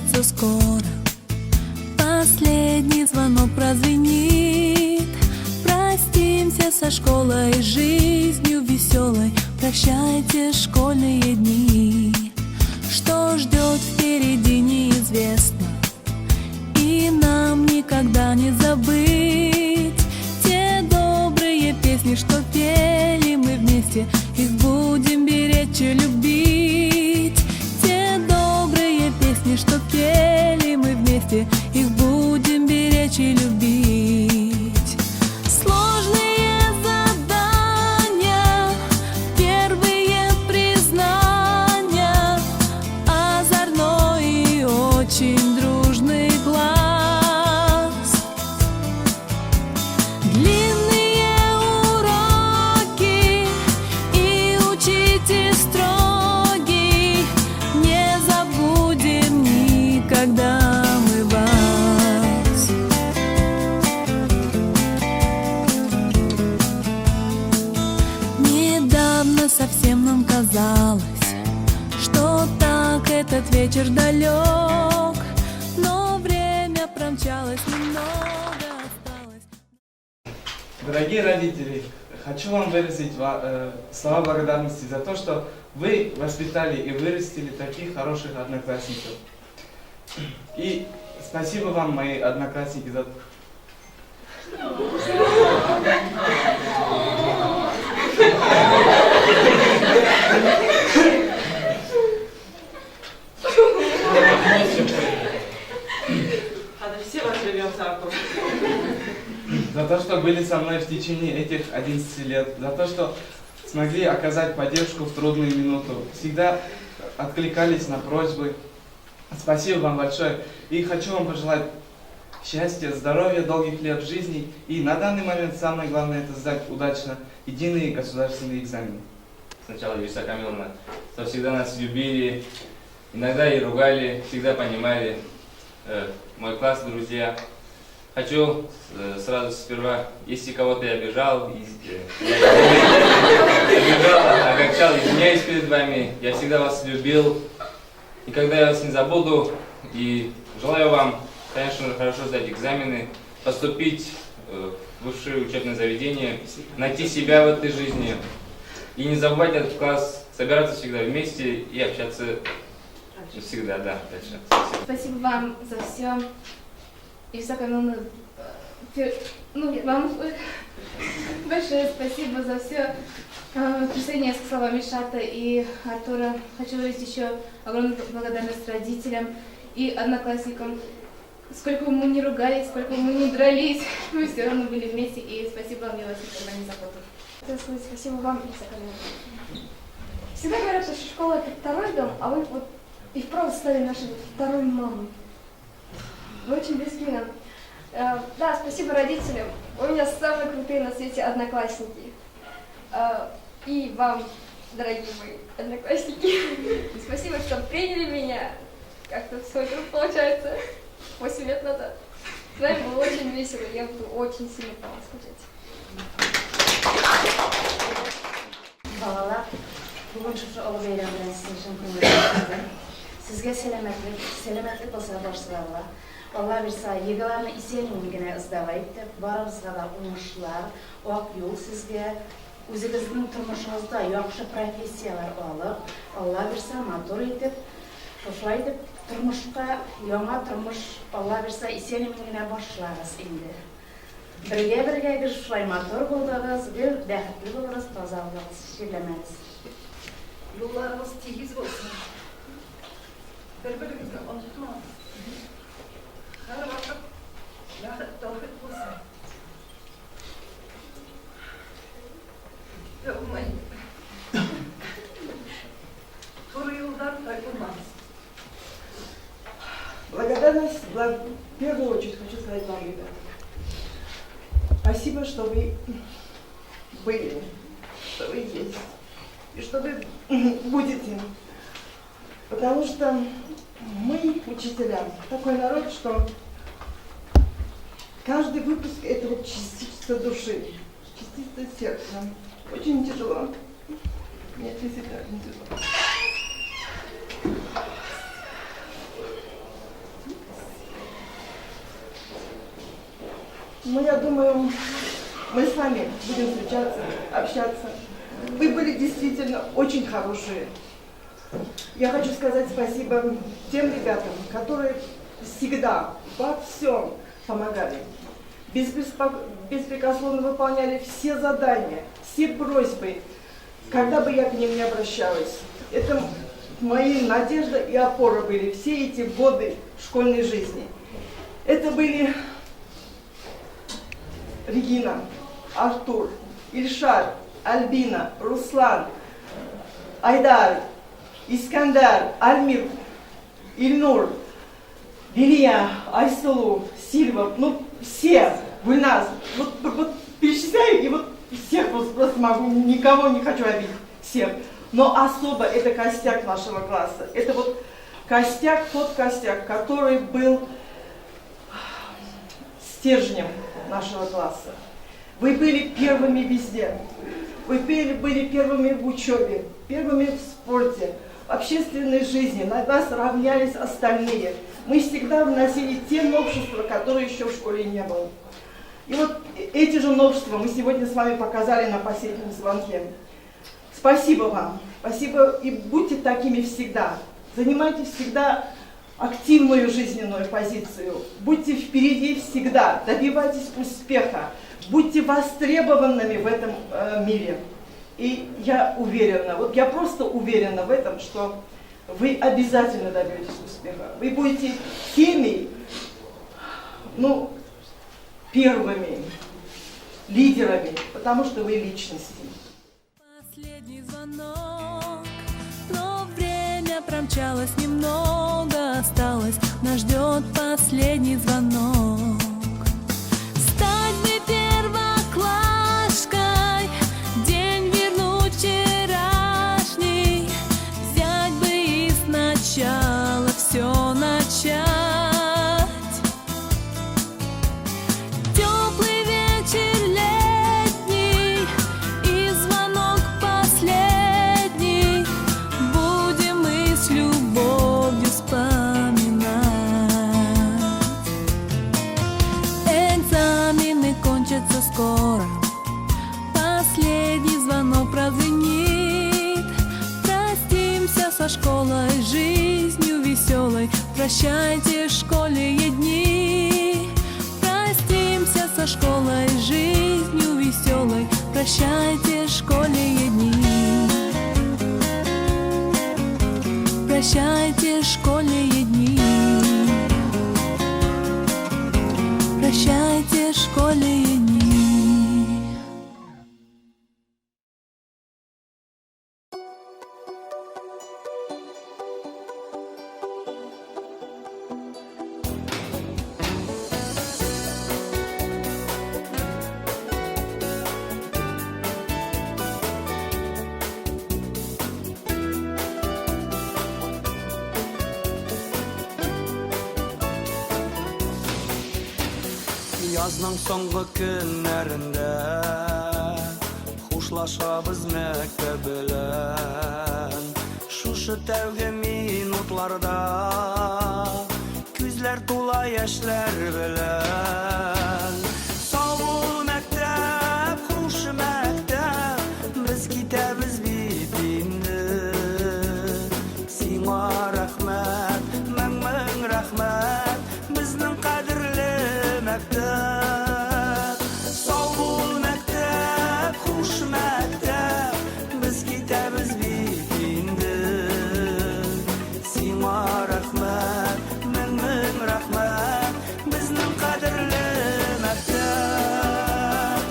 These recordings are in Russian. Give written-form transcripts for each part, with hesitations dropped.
кончится скоро. Последний звонок прозвенит. Простимся со школой, жизнью веселой. Прощайте школьные дни. Что ждет впереди, неизвестно, и нам никогда не забыть те добрые песни, что пели мы вместе. Их будем беречь и любить. Те добрые песни, что пели мы вместе. Их будем беречь и любить. Сложные задания, первые признания, озорной и очень дружный глаз. Длинные уроки и учитель строгий. Не забудем никогда мы вас. Недавно совсем нам казалось, что так этот вечер далек, но время промчалось, немного осталось. Дорогие родители, хочу вам выразить слова благодарности за то, что вы воспитали и вырастили таких хороших одноклассников. И спасибо вам, мои одноклассники, за... Все возьмемся. за то, что были со мной в течение этих 11 лет, за то, что смогли оказать поддержку в трудную минуту, всегда откликались на просьбы. Спасибо вам большое. И хочу вам пожелать счастья, здоровья, долгих лет жизни. И на данный момент самое главное — это сдать удачно единые государственные экзамены. Сначала Виса Камиловна, что всегда нас любили, иногда и ругали, всегда понимали. Мой класс, друзья. Хочу сразу сперва, если кого-то я обижал, огорчал, извиняюсь перед вами. Я всегда вас любил. Никогда я вас не забуду. И желаю вам, конечно, хорошо сдать экзамены, поступить в высшее учебное заведение, найти себя в этой жизни. И не забывать этот класс, собираться всегда вместе и общаться всегда, да, дальше. Спасибо. Спасибо вам за все. И вам большое спасибо за все. Присоединяюсь к словам Мишата и Артура. Хочу выразить еще огромную благодарность родителям и одноклассникам. Сколько бы мы ни ругались, сколько бы мы ни дрались, мы все равно были вместе. И спасибо вам, я вас никогда не забуду. Спасибо вам, Виса Камиловна. Всегда говорят, что школа — это второй дом, а вы вот и вправду стали нашей второй мамой. Вы очень близки нам. Да, спасибо родителям. У меня самые крутые на свете одноклассники. И вам, дорогие мои одноклассники, спасибо, что приняли меня. Как-то сколько получается, 8 лет назад. С вами было очень весело, я буду очень сильно по вам скучать. Балалар, бүгін шыпшы ұлы бейрам білән сіздің шын көңілдеріңізді. Сізге сәлемәтлік болса баршыларға. Алла берса, егіларны исенлігіне ыздавайып деп, барымызға да уңышлар, ақ yol сізге, өзіңіздің тұрмышыңызда яқшы профессиялар алып, Алла берса, мотор етіп, шошылай деп, тұрмышқа, яңа тұрмыш, Алла берса, исенлігіне башларыз енді. Бірге шулай мотор болдығыз, бір бәхетлі болырыз, тазалығыз, шерлемәңіз. Yollarımız temiz olsun. Birbirimizi unutmaz. Her vakit lanet tevfik olsun. Ve umayın. Doğru yoldan kaybolmaz. Благодарность, в первую очередь хочу сказать вам, ребята. Спасибо, что вы были, что вы есть, и что вы будете. Потому что мы, учителя, такой народ, что каждый выпуск — это вот частица души, частица сердца. Очень тяжело. Нет, действительно очень тяжело. Но я думаю, мы с вами будем встречаться, общаться. Вы были действительно очень хорошие. Я хочу сказать спасибо тем ребятам, которые всегда во всем помогали. Беспрекословно выполняли все задания, все просьбы, когда бы я к ним не обращалась. Это мои надежда и опора были все эти годы школьной жизни. Это были Регина, Артур, Ильшар, Альбина, Руслан, Айдар, Искандар, Альмир, Ильнур, Лилия, Айсулу, Сильва, ну все, Гульназ, вот перечисляю и вот всех просто могу, никого не хочу обидеть, всех. Но особо это костяк нашего класса, это вот костяк, тот костяк, который был стержнем нашего класса. Вы были первыми везде, вы были первыми в учебе, первыми в спорте, в общественной жизни, на нас равнялись остальные. Мы всегда вносили те новшества, которые еще в школе не было. И вот эти же новшества мы сегодня с вами показали на последнем звонке. Спасибо вам, спасибо, и будьте такими всегда. Занимайте всегда активную жизненную позицию, будьте впереди всегда, добивайтесь успеха, будьте востребованными в этом мире. И я уверена, вот я просто уверена в этом, что вы обязательно добьетесь успеха. Вы будете теми, ну, первыми лидерами, потому что вы личности. Последний звонок, но время промчалось немного, осталось, нас ждет последний звонок. Стать бы первоклашкой, день вернуть вчерашний, взять бы и сначала все начать. Теплый вечер летний и звонок последний, будем мы с любовью вспоминать. Экзамены кончатся скоро, последний звонок прозвенит. Простимся со школой, жизнью веселой, прощайте школьные дни. Простимся со школой, жизнью веселой, прощайте школьные дни. Прощайте школьные дни. Прощайте школьные дни. Yazның соңгы көннәрендә хушлашабыз мәктәп белән. Шушы тәүге минутларда күзләр тула яшьләр белән. Сау бул мәктәп, хуш мәктәп, без китәбез бит инде. Сиңа рәхмәт, мең рәхмәт, безнең кадерле мәктәп. Сау бул мәктәп, хуш мәктәп, без китәбез бит инде. Сиңа рәхмәт, мең рәхмәт, безнең кадерле мәктәп.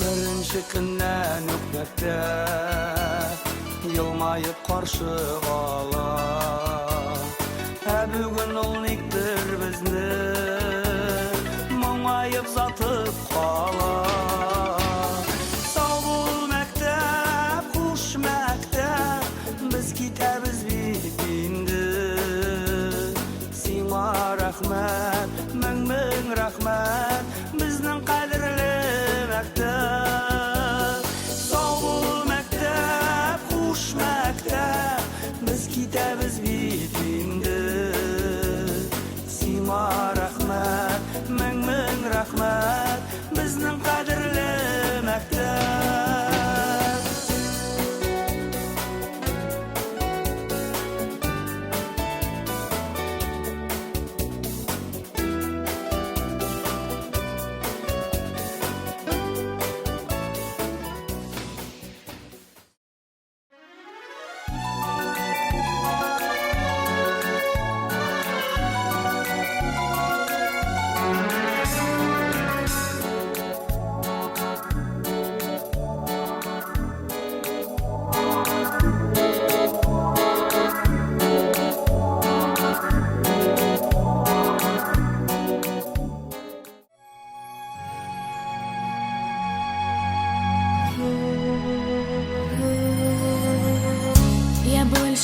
Беренче көннән үк мәктәп елмаеп каршы ала. Бүген ул никтер безне моңаеп затып кала. Сау бул мәктәп, хуш мәктәп, без китәбез бит инде. Сиңа рәхмәт, мең рәхмәт, безнең кадерле мәктәп. Сау бул мәктәп, хуш мәктәп, без китәбез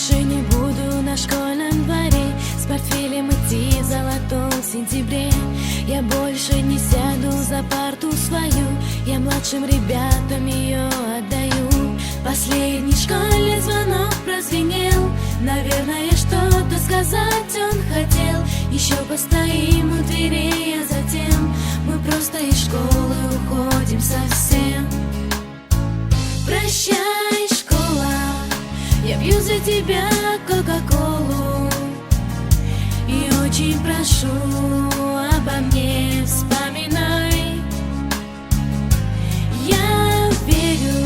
больше не буду на школьном дворе с портфелем идти в золотом сентябре. Я больше не сяду за парту свою, я младшим ребятам ее отдаю. Последний школьный звонок прозвенел, наверное, что-то сказать он хотел. Еще постоим у дверей, а затем мы просто из школы уходим совсем. Прощай, школа, я пью за тебя кока-колу и очень прошу, обо мне вспоминай. Я верю,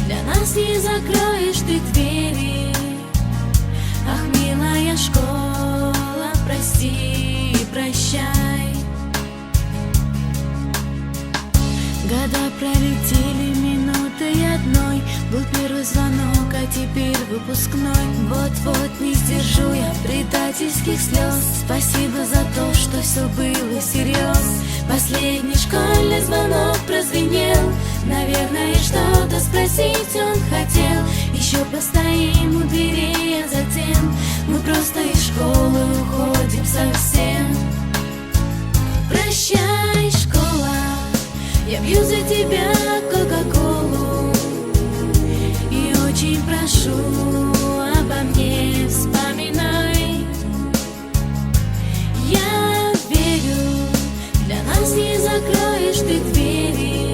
для нас не закроешь ты двери. Ах, милая школа, прости и прощай. Года пролетели минутой одной, был первый звонок, а теперь выпускной. Вот-вот не сдержу я предательских слез. Спасибо за то, что все было всерьез. Последний школьный звонок прозвенел, наверное, что-то спросить он хотел. Еще постоим у дверей, а затем мы просто из школы уходим совсем. Прощай, школа, я пью за тебя кока-колу и очень прошу, обо мне вспоминай. Я верю, для нас не закроешь ты двери.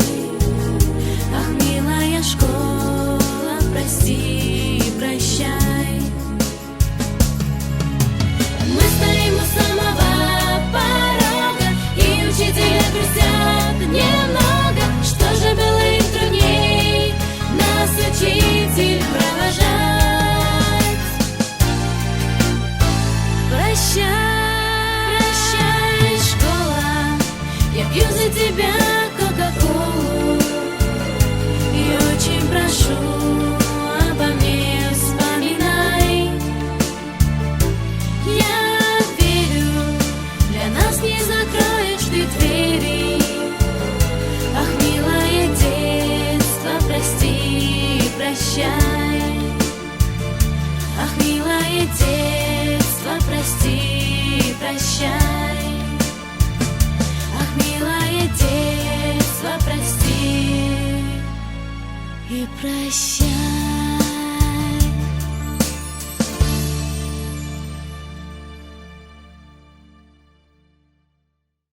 Ах, милая школа, прости и прощай. Мы стоим у самого порога, и учителя грустят немного. Что же было им трудней нас, учитель, провожать? Прощай, прощай, школа, я пью за тебя кока-колу и очень прошу, обо мне вспоминай. Я верю, для нас не закроешь ты двери. Ах, милое детство, прости и прощай. Ах, милое детство, прости и прощай. Ах, милое детство, прости и прощай.